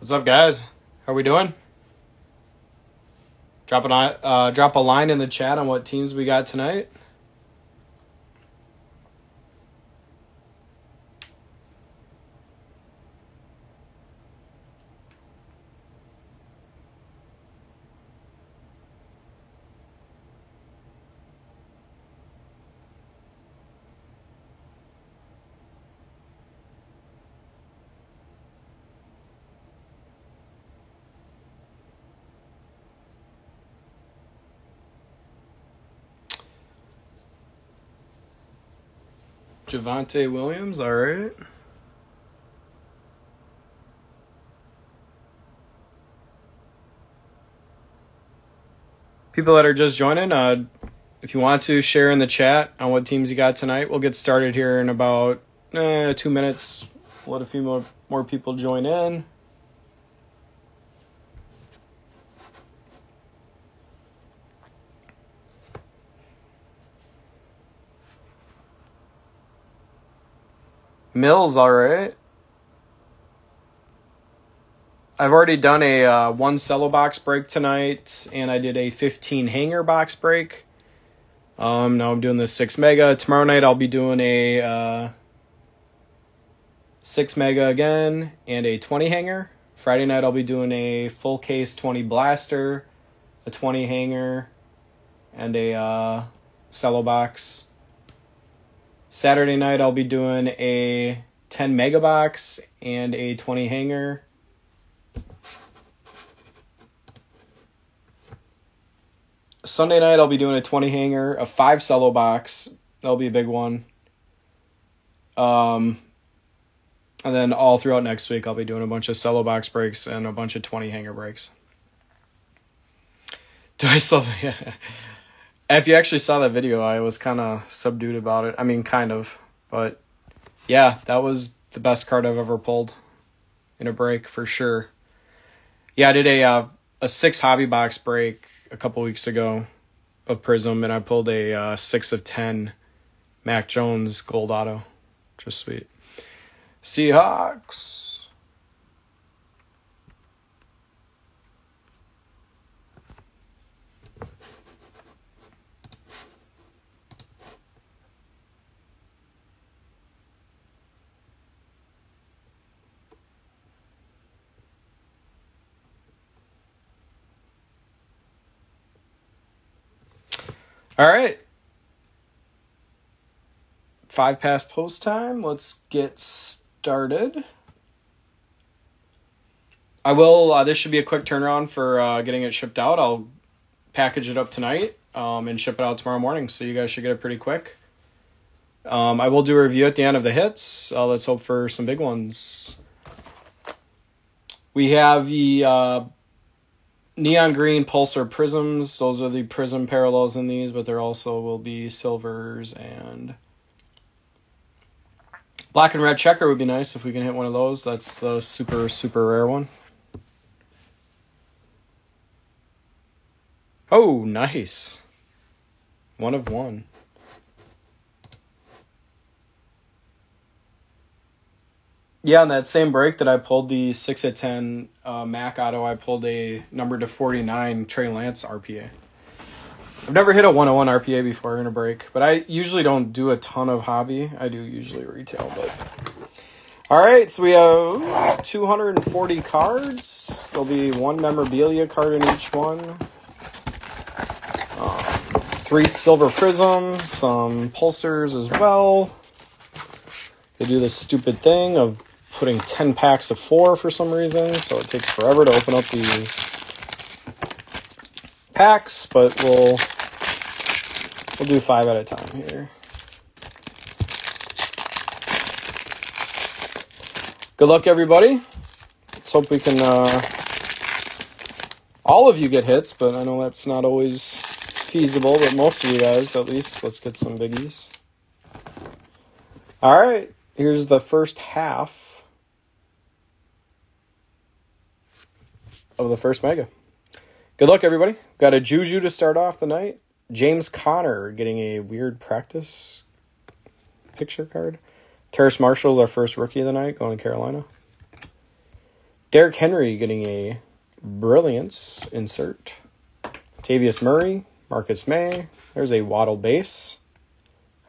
What's up, guys? How we doing? Drop a line in the chat on what teams we got tonight. Javonte Williams, all right. People that are just joining, if you want to share in the chat on what teams you got tonight, we'll get started here in about 2 minutes. Let a few more people join in. Mills, all right. I've already done a 1 cello box break tonight, and I did a 15 hanger box break. Now I'm doing the 6 mega. Tomorrow night I'll be doing a 6 mega again and a 20 hanger. Friday night I'll be doing a full case 20 blaster, a 20 hanger, and a cello box. Saturday night I'll be doing a 10 mega box and a 20 hanger. Sunday night I'll be doing a 20 hanger, a 5 cello box. That'll be a big one. And then all throughout next week I'll be doing a bunch of cello box breaks and a bunch of 20 hanger breaks. Do I still... Yeah. If you actually saw that video, I was kind of subdued about it. I mean, kind of. But, yeah, that was the best card I've ever pulled in a break, for sure. Yeah, I did a 6 hobby box break a couple weeks ago of Prizm, and I pulled a 6 of 10 Mac Jones gold auto. Just sweet. Seahawks. All right. 5 past post time. Let's get started. I will, this should be a quick turnaround for getting it shipped out. I'll package it up tonight and ship it out tomorrow morning, so you guys should get it pretty quick. I will do a review at the end of the hits. Let's hope for some big ones. We have the neon green pulsar prisms. Those are the Prizm parallels in these, but there also will be silvers, and black and red checker would be nice if we can hit one of those. That's the super, super rare one. Oh, nice. 1 of 1. Yeah, on that same break that I pulled the 6 of 10 Mac Auto, I pulled a number to 49 Trey Lance RPA. I've never hit a 101 RPA before in a break, but I usually don't do a ton of hobby. I do usually retail, but... All right, so we have 240 cards. There'll be 1 memorabilia card in each one. 3 silver prisms, some pulsars as well. They do this stupid thing of putting 10 packs of 4 for some reason, so it takes forever to open up these packs, but we'll do 5 at a time here. Good luck, everybody. Let's hope we can all of you get hits, but I know that's not always feasible, but most of you guys, at least. Let's get some biggies. All right, here's the first half of the first mega. Good luck, everybody. Got a Juju to start off the night. James Conner getting a weird practice picture card. Terrace Marshall's our first rookie of the night, going to Carolina. Derrick Henry getting a Brilliance insert. Tavius Murray, Marcus May. There's a Waddle base.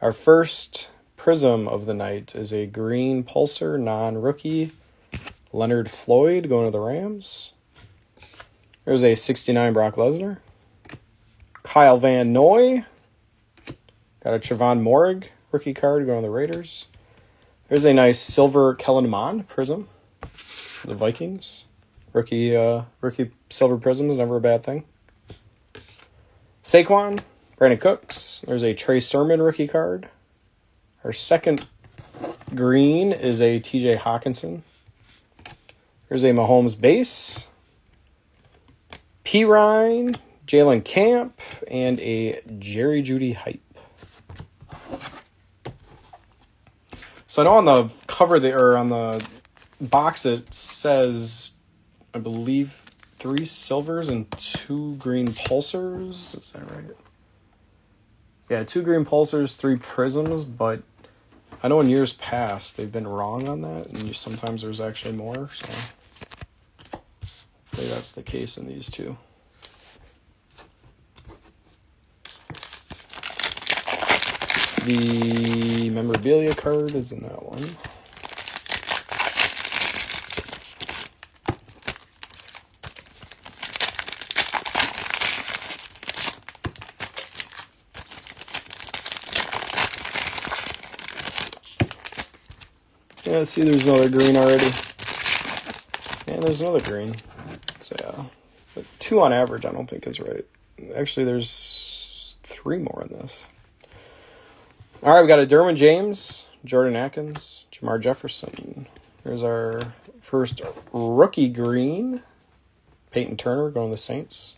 Our first Prizm of the night is a green Pulsar non-rookie. Leonard Floyd going to the Rams. There's a 69 Brock Lesnar. Kyle Van Noy. Got a Trevon Moehrig rookie card going to the Raiders. There's a nice silver Kellen Mond Prizm for the Vikings. Rookie silver Prizm is never a bad thing. Saquon, Brandon Cooks. There's a Trey Sermon rookie card. Our second green is a TJ Hawkinson. There's a Mahomes base. P. Ryan, Jalen Camp, and a Jerry Jeudy hype. So I know on the cover or on the box it says, I believe, 3 silvers and 2 green pulsars. Is that right? Yeah, 2 green pulsars, 3 prisms, but I know in years past they've been wrong on that, and sometimes there's actually more, so hopefully that's the case in these two. The memorabilia card is in that one. Yeah, see, there's another green already. And there's another green. So, yeah. But 2 on average, I don't think is right. Actually, there's 3 more in this. All right, we got a Derwin James, Jordan Atkins, Jamar Jefferson. There's our first rookie green. Peyton Turner going to the Saints.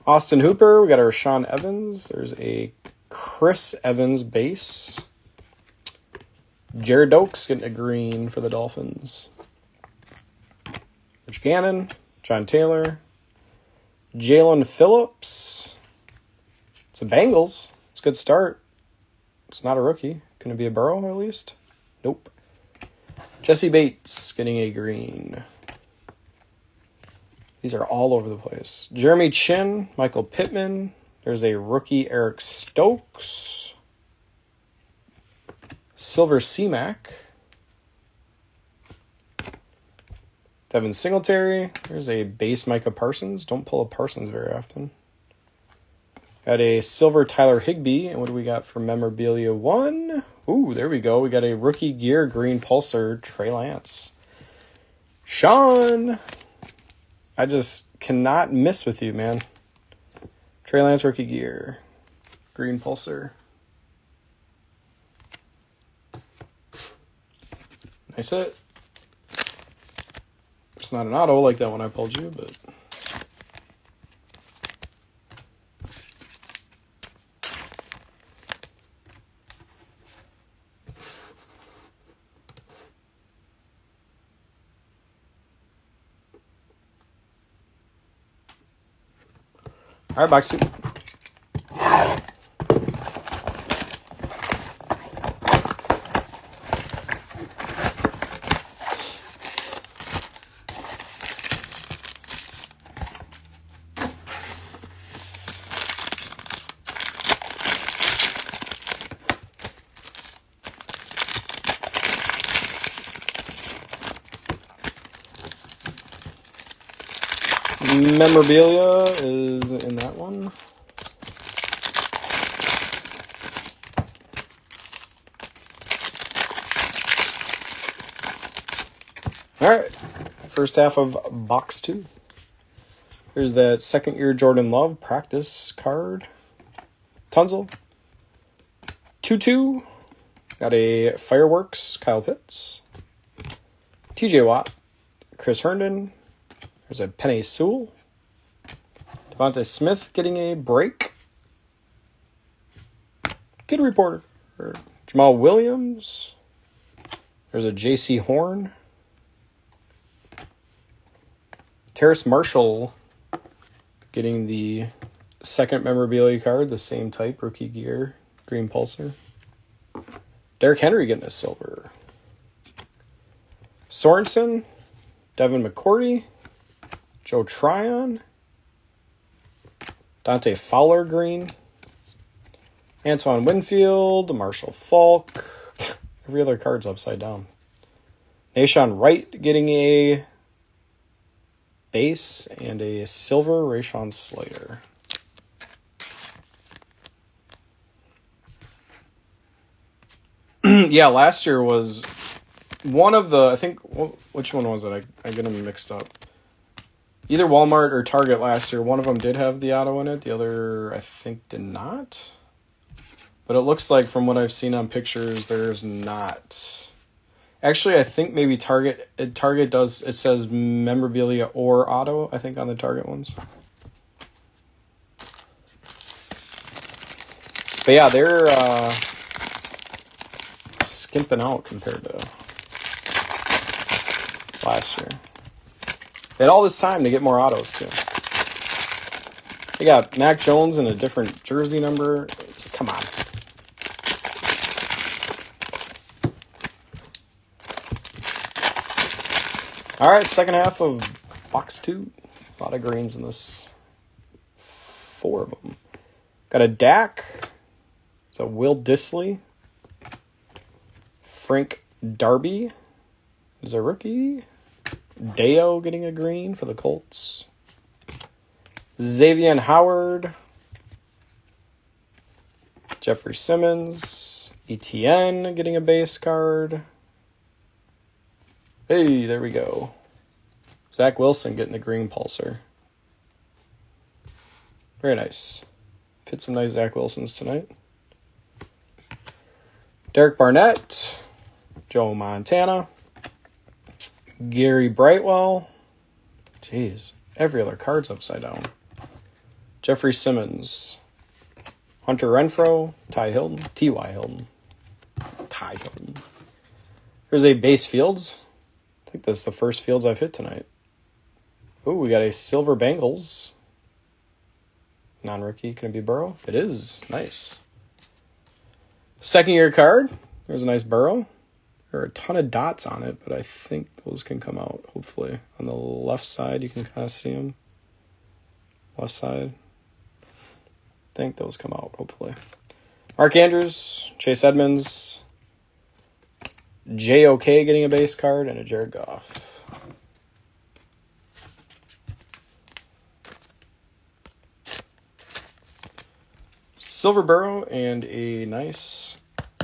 Austin Hooper, we got our Rashaan Evans. There's a Chris Evans base. Jared Oaks getting a green for the Dolphins. Rich Gannon, John Taylor. Jalen Phillips. It's a Bengals. It's a good start. It's not a rookie. Can it be a Burrow at least? Nope. Jesse Bates getting a green. These are all over the place. Jeremy Chin, Michael Pittman. There's a rookie Eric Stokes. Silver C-Mac. Devin Singletary. There's a base Micah Parsons. Don't pull a Parsons very often. Got a silver Tyler Higbee. And what do we got for memorabilia 1? Ooh, there we go. We got a rookie gear green pulsar Trey Lance. Sean. I just cannot miss with you, man. Trey Lance rookie gear. Green pulsar. Nice hit. It's not an auto like that one I pulled you, but... All right, box 2. Memorabilia is in that one. All right, first half of box 2. Here's that second-year Jordan Love practice card. Tunzel. 2-2. Got a Fireworks Kyle Pitts. TJ Watt. Chris Herndon. There's a Penei Sewell. Devontae Smith getting a break. Kid Reporter. Jamal Williams. There's a J.C. Horn. Terrace Marshall getting the second memorabilia card, the same type, rookie gear, green pulsar. Derrick Henry getting a silver. Sorensen, Devin McCourty, Joe Tryon, Dante Fowler green, Antoine Winfield, Marshall Falk. Every other card's upside down. Nashawn Wright getting a base and a silver Rashawn Slater. Yeah, last year was one of the, I think, which one was it? I get them mixed up. Either Walmart or Target last year. One of them did have the auto in it. The other, I think, did not. But it looks like from what I've seen on pictures, there's not. Actually, I think maybe Target does, it says memorabilia or auto, I think, on the Target ones. But yeah, they're skimping out compared to last year. They had all this time to get more autos, too. They got Mac Jones in a different jersey number. Come on. All right, second half of box 2. A lot of greens in this. 4 of them. Got a Dak. It's a Will Disley. Frank Darby is a rookie. Deo getting a green for the Colts. Xavier Howard. Jeffrey Simmons. ETN getting a base card. Hey, there we go. Zach Wilson getting the green pulsar. Very nice. Fit some nice Zach Wilsons tonight. Derek Barnett. Joe Montana. Gary Brightwell. Jeez, every other card's upside down. Jeffrey Simmons. Hunter Renfrow. Ty Hilton. T.Y. Hilton. Ty Hilton. Here's a base Fields. I think this is the first Fields I've hit tonight. Ooh, we got a silver Bengals. Non-rookie. Can it be Burrow? It is. Nice. Second year card. There's a nice Burrow. There are a ton of dots on it, but I think those can come out, hopefully. On the left side, you can kind of see them. Left side. I think those come out, hopefully. Mark Andrews, Chase Edmonds, J.O.K. getting a base card, and a Jared Goff. Silver Burrow and a nice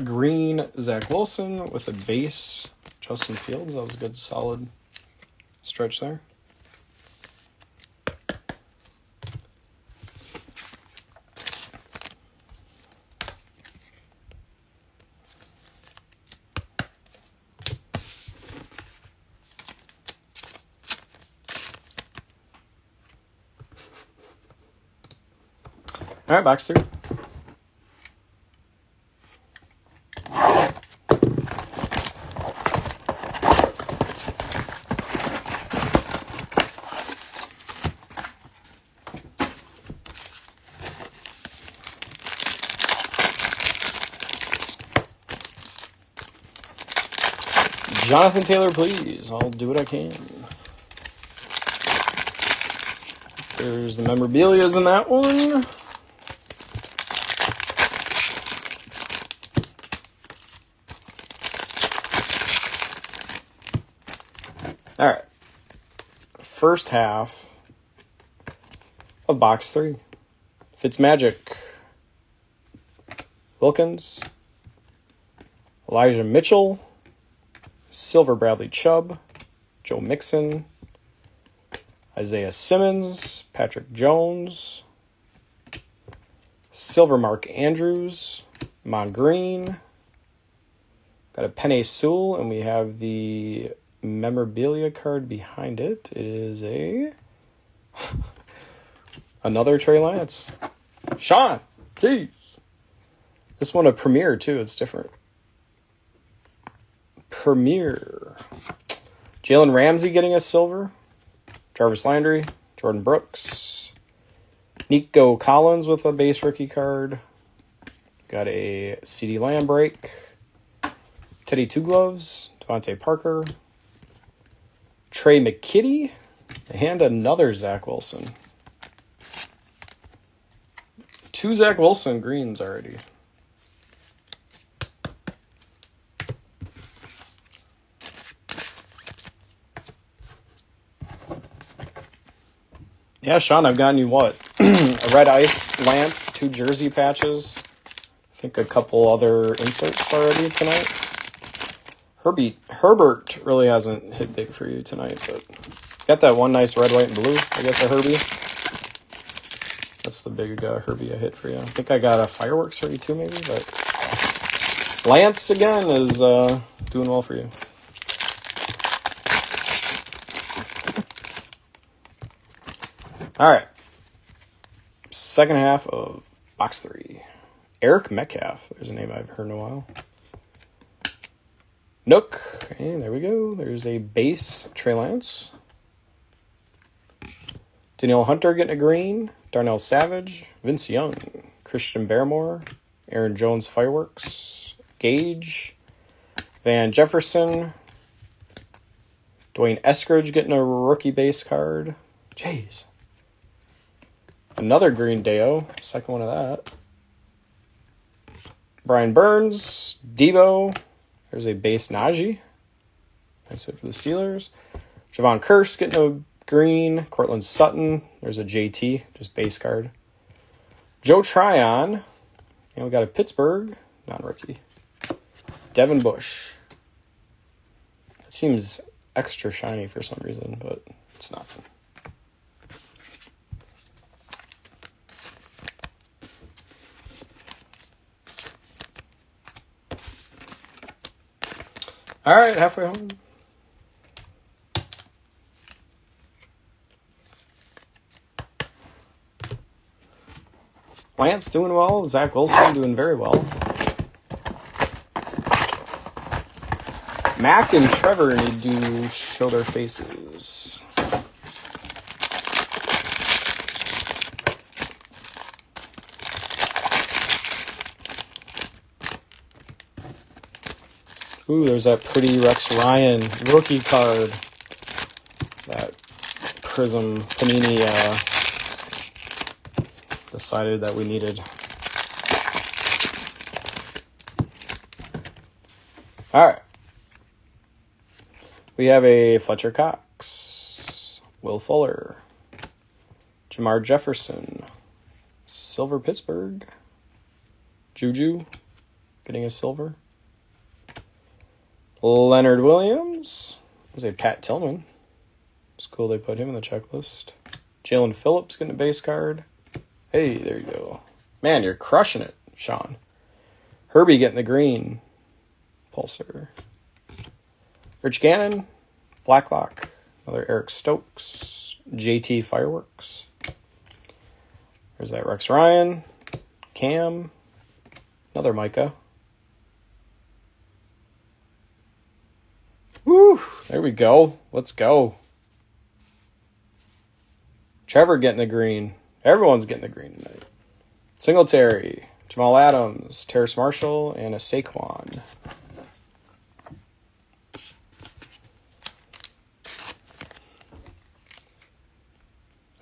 green Zach Wilson with a base Justin Fields. That was a good solid stretch there. All right, box 3. Jonathan Taylor, please. I'll do what I can. There's the memorabilia's in that one. All right. First half of box 3. Fitzmagic. Wilkins. Elijah Mitchell. Silver Bradley Chubb, Joe Mixon, Isaiah Simmons, Patrick Jones, Silver Mark Andrews, Mon Green, got a Penei Sewell, and we have the memorabilia card behind it. It is a another Trey Lance. Sean, jeez. This one a premiere too, it's different. Premier. Jalen Ramsey getting a silver. Jarvis Landry. Jordan Brooks. Nico Collins with a base rookie card. Got a CeeDee Lamb break. Teddy Two Gloves. Devontae Parker. Trey McKitty, and another Zach Wilson. 2 Zach Wilson greens already. Yeah, Sean, I've gotten you what? A red ice Lance, 2 jersey patches. I think a couple other inserts already tonight. Herbert really hasn't hit big for you tonight, but got that one nice red, white, and blue. I guess a Herbie. That's the big Herbie I hit for you. I think I got a fireworks for you too, maybe. But Lance again is doing well for you. All right. Second half of box 3. Eric Metcalf. There's a name I've heard in a while. Nook. And there we go. There's a base Trey Lance. Danielle Hunter getting a green. Darnell Savage. Vince Young. Christian Barrymore. Aaron Jones Fireworks. Gage. Van Jefferson. Dwayne Eskridge getting a rookie base card. Jeez. Another green Deo. Second one of that. Brian Burns. Devo. There's a base Najee. Nice hit for the Steelers. Javon Curse getting a green. Cortland Sutton. There's a JT. Just base card. Joe Tryon. And we got a Pittsburgh. Non-rookie. Devin Bush. It seems extra shiny for some reason, but it's not. All right, halfway home. Lance doing well. Zach Wilson doing very well. Mac and Trevor need to show their faces. Ooh, there's that pretty Rex Ryan rookie card. That Prizm Panini decided that we needed. All right. We have a Fletcher Cox, Will Fuller, Jamar Jefferson, Silver Pittsburgh, Juju, getting a silver. Leonard Williams. There's a Pat Tillman. It's cool they put him in the checklist. Jalen Phillips getting a base card. Hey, there you go. Man, you're crushing it, Sean. Herbie getting the green. Pulsar. Rich Gannon. Blacklock. Another Eric Stokes. JT Fireworks. There's that Rex Ryan. Cam. Another Micah. Woo! There we go. Let's go. Trevor getting the green. Everyone's getting the green tonight. Singletary, Jamal Adams, Terrace Marshall, and a Saquon.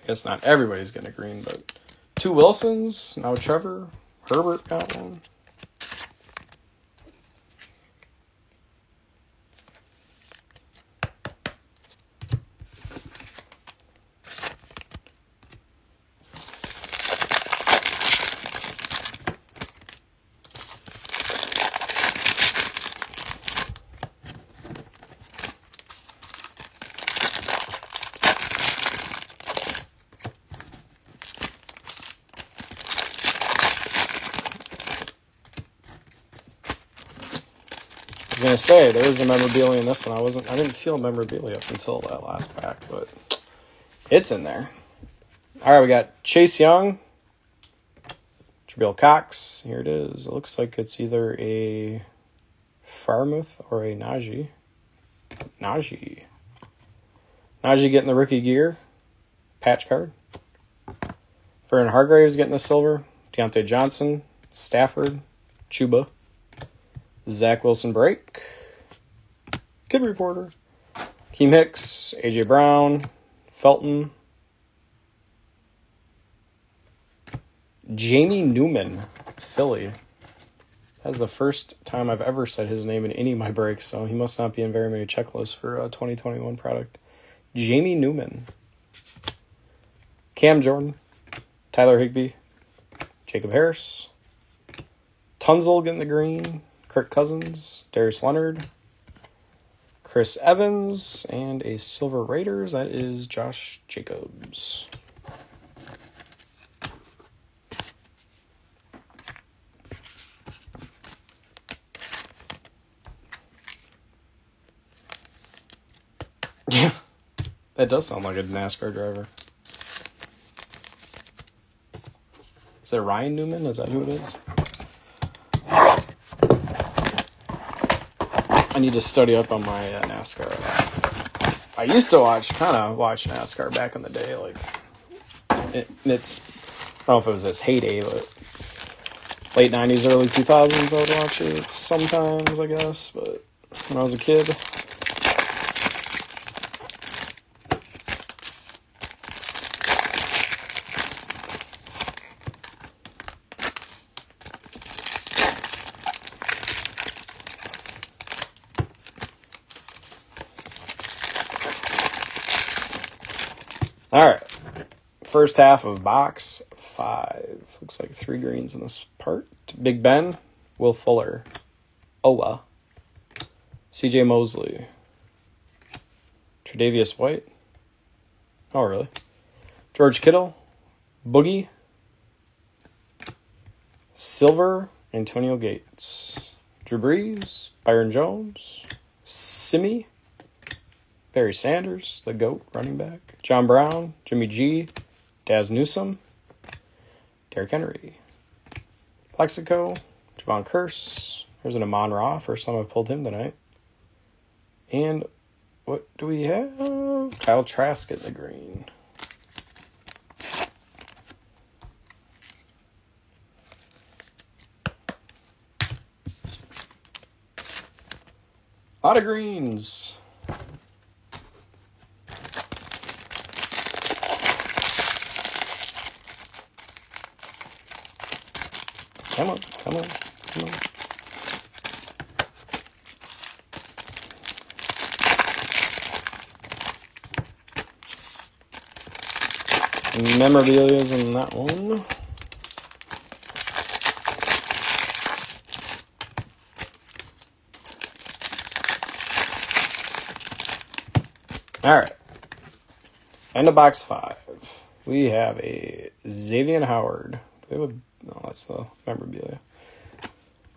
I guess not everybody's getting a green, but 2 Wilsons. Now Trevor. Herbert got one. I was gonna say there is a memorabilia in this one. I didn't feel memorabilia up until that last pack, but it's in there. All right, we got Chase Young, Jabril Cox. Here it is. It looks like it's either a Farmouth or a Najee. Najee getting the rookie gear patch card. Vernon Hargraves getting the silver. Deontay Johnson, Stafford, Chuba. Zach Wilson break. Kid Reporter. Keem Hicks, AJ Brown, Felton, Jamie Newman, Philly. That's the first time I've ever said his name in any of my breaks, so he must not be in very many checklists for a 2021 product. Jamie Newman. Cam Jordan, Tyler Higbee, Jacob Harris, Tunzel getting the green, Kirk Cousins, Darius Leonard, Chris Evans, and a Silver Raiders. That is Josh Jacobs. Yeah, that does sound like a NASCAR driver. Is it Ryan Newman? Is that who it is? I need to study up on my NASCAR. I used to watch NASCAR back in the day. Like, it's, I don't know if it was its heyday, but late 90s, early 2000s, I would watch it sometimes, I guess. But when I was a kid. All right, first half of box 5. Looks like 3 greens in this part. Big Ben, Will Fuller, Owa, C.J. Mosley, Tre'Davious White. Oh, really? George Kittle, Boogie, Silver, Antonio Gates, Drew Brees, Byron Jones, Simi, Barry Sanders, the GOAT running back, John Brown, Jimmy G, Daz Newsome, Derrick Henry, Plexico, Javon Curse. There's an Amon Ra. First time I pulled him tonight. And what do we have? Kyle Trask in the green. A lot of greens. Come on, come on, come on. Memorabilia's in that one. All right. End of box 5. We have a Xavier Howard. Do we have a... No, that's the memorabilia.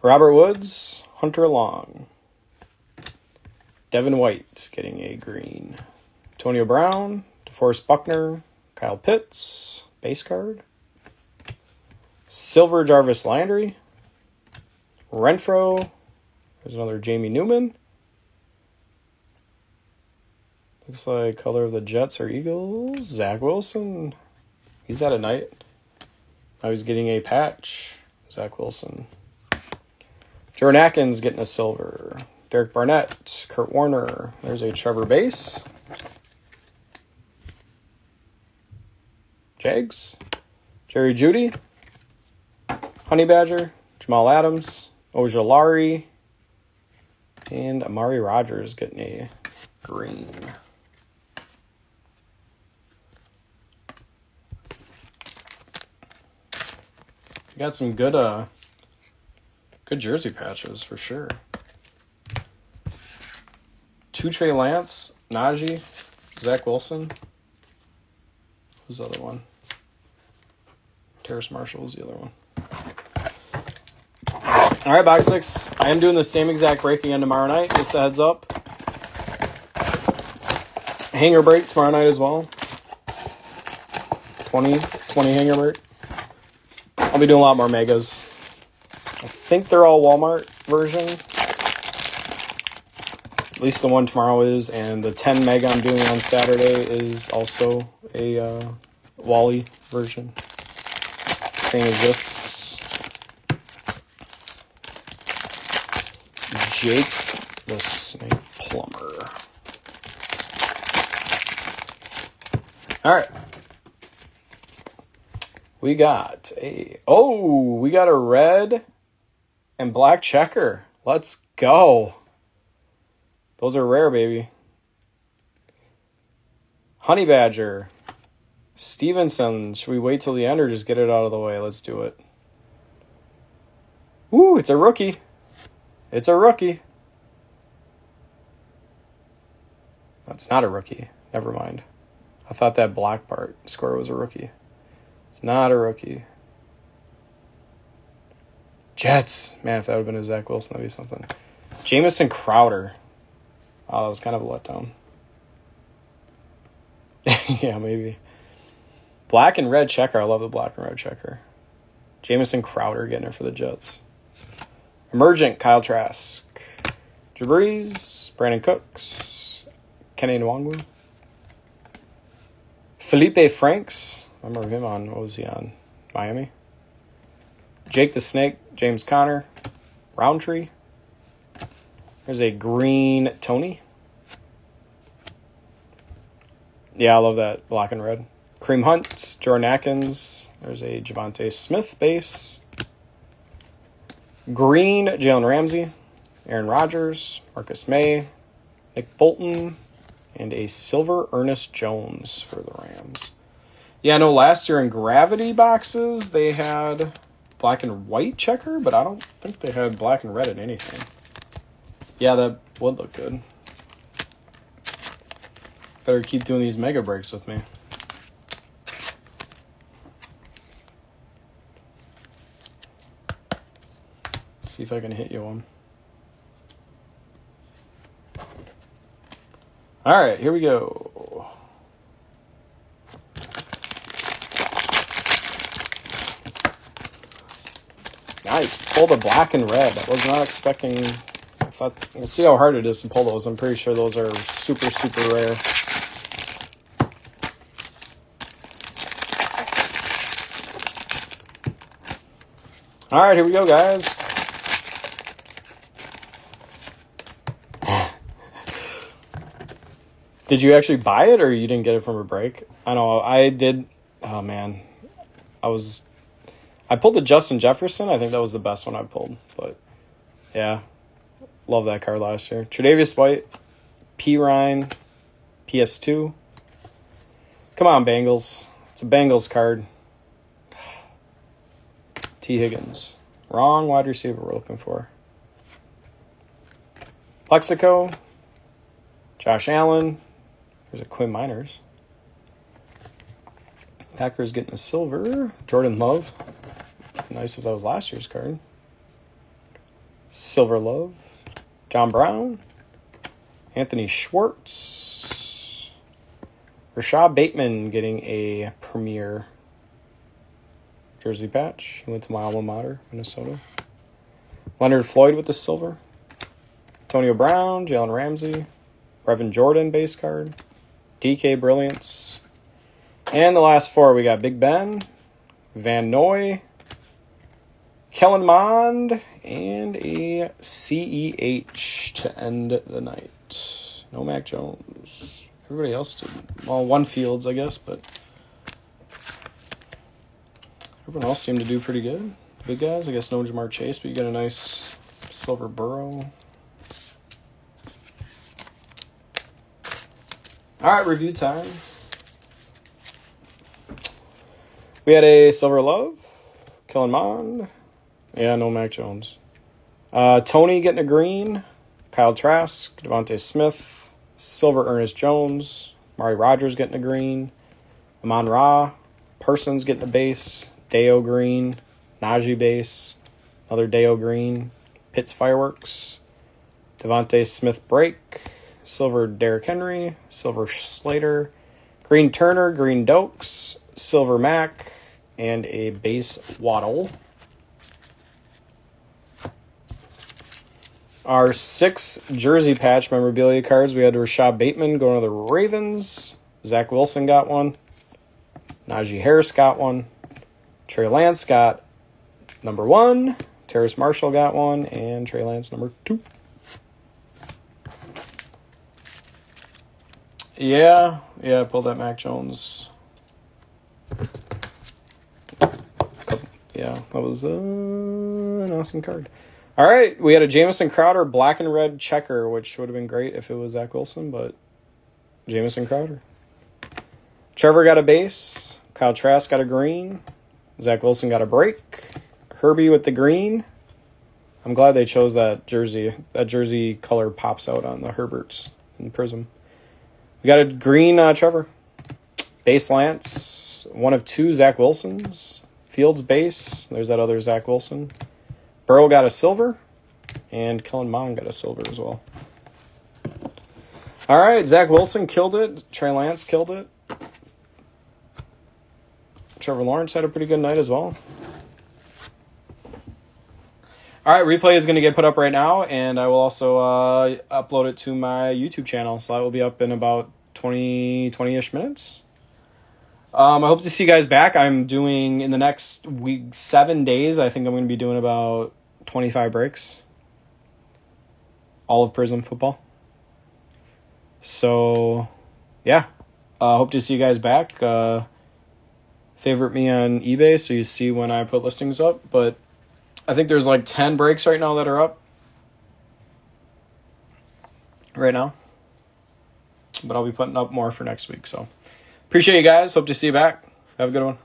Robert Woods, Hunter Long. Devin White getting a green. Antonio Brown, DeForest Buckner, Kyle Pitts, base card. Silver Jarvis Landry. Renfro. There's another Jamie Newman. Looks like color of the Jets or Eagles. Zach Wilson. He's had a night. Now he's getting a patch. Zach Wilson. Jordan Atkins getting a silver. Derek Barnett. Kurt Warner. There's a Trevor Base. Jags. Jerry Jeudy. Honey Badger. Jamal Adams. Ojolari. And Amari Rogers getting a green. Got some good jersey patches for sure. 2 Trey Lance, Najee, Zach Wilson. Who's the other one? Terrace Marshall was the other one. All right, box 6. I am doing the same exact break again tomorrow night. Just a heads up. Hanger break tomorrow night as well. 20 hanger break. I'll be doing a lot more megas. I think they're all Walmart version. At least the one tomorrow is, and the 10 mega I'm doing on Saturday is also a Wally version. Same as this. Jake the Snake Plumber. All right. We got a red and black checker. Let's go. Those are rare, baby. Honey Badger. Stevenson. Should we wait till the end or just get it out of the way? Let's do it. Woo, it's a rookie. It's a rookie. That's not a rookie. Never mind. I thought that black part square was a rookie. It's not a rookie. Jets. Man, if that would have been a Zach Wilson, that'd be something. Jamison Crowder. Oh, that was kind of a letdown. Yeah, maybe. Black and red checker. I love the black and red checker. Jamison Crowder getting it for the Jets. Emergent, Kyle Trask. Jabreeze, Brandon Cooks, Kenny Nwangwu. Felipe Franks. I remember him on, what was he on? Miami. Jake the Snake, James Conner. Roundtree. There's a green Tony. Yeah, I love that black and red. Kareem Hunt, Jordan Atkins. There's a Javonte Smith base. Green, Jalen Ramsey. Aaron Rodgers, Marcus May, Nick Bolton, and a silver Ernest Jones for the Rams. Yeah, I know last year in Gravity boxes, they had black and white checker, but I don't think they had black and red in anything. Yeah, that would look good. Better keep doing these mega breaks with me. See if I can hit you one. All right, here we go. Nice. Pull the black and red. I was not expecting. I thought, we'll see how hard it is to pull those. I'm pretty sure those are super, super rare. All right, here we go, guys. Did you actually buy it or you didn't get it from a break? I know I did. Oh, man. I pulled the Justin Jefferson. I think that was the best one I pulled. But, yeah. Love that card last year. Tre'Davious White. P. Ryan. PS2. Come on, Bengals. It's a Bengals card. T. Higgins. Wrong wide receiver we're looking for. Plexico. Josh Allen. There's a Quinn Miners. Packers getting a silver. Jordan Love. Nice if that was last year's card. Silver Love. John Brown. Anthony Schwartz. Rashad Bateman getting a premier jersey patch. He went to my alma mater, Minnesota. Leonard Floyd with the silver. Antonio Brown. Jalen Ramsey. Brevin Jordan base card. DK Brilliance. And the last four, we got Big Ben, Van Noy, Kellen Mond, and a CEH to end the night. No Mac Jones. Everybody else did. Well, one Fields, I guess, but everyone else seemed to do pretty good. Big guys, I guess no Jamar Chase, but you got a nice silver Burrow. All right, review time. We had a Silver Love, Kellen Mond. Yeah, no Mac Jones. Tony getting a green, Kyle Trask, Devontae Smith, Silver Ernest Jones, Mari Rogers getting a green, Amon-Ra, Parsons getting a base, Deo green, Najee base, another Deo green, Pitts Fireworks, Devontae Smith break, Silver Derrick Henry, Silver Slater, Green Turner, Green Dokes, Silver Mac, and a base Waddle. Our 6 jersey patch memorabilia cards, we had Rashad Bateman going to the Ravens. Zach Wilson got one. Najee Harris got one. Trey Lance got number 1. Terrace Marshall got one. And Trey Lance number 2. Yeah, I pulled that Mac Jones yeah, that was an awesome card. All right, we had a Jamison Crowder black and red checker, which would have been great if it was Zach Wilson, but Jamison Crowder. Trevor got a base. Kyle Trask got a green. Zach Wilson got a break. Herbie with the green. I'm glad they chose that jersey. That jersey color pops out on the Herberts in Prizm. We got a green Trevor. Base Lance. 1 of 2 Zach Wilsons. Fields base. There's that other Zach Wilson. Burrow got a silver. And Kellen Mond got a silver as well. All right, Zach Wilson killed it. Trey Lance killed it. Trevor Lawrence had a pretty good night as well. All right, replay is going to get put up right now, and I will also upload it to my YouTube channel. So that will be up in about 20-ish minutes. I hope to see you guys back. I'm doing, in the next week, 7 days, I think I'm going to be doing about 25 breaks. All of Prizm football. So, yeah. Hope to see you guys back. Favorite me on eBay so you see when I put listings up. But I think there's like 10 breaks right now that are up. Right now. But I'll be putting up more for next week. So, appreciate you guys. Hope to see you back. Have a good one.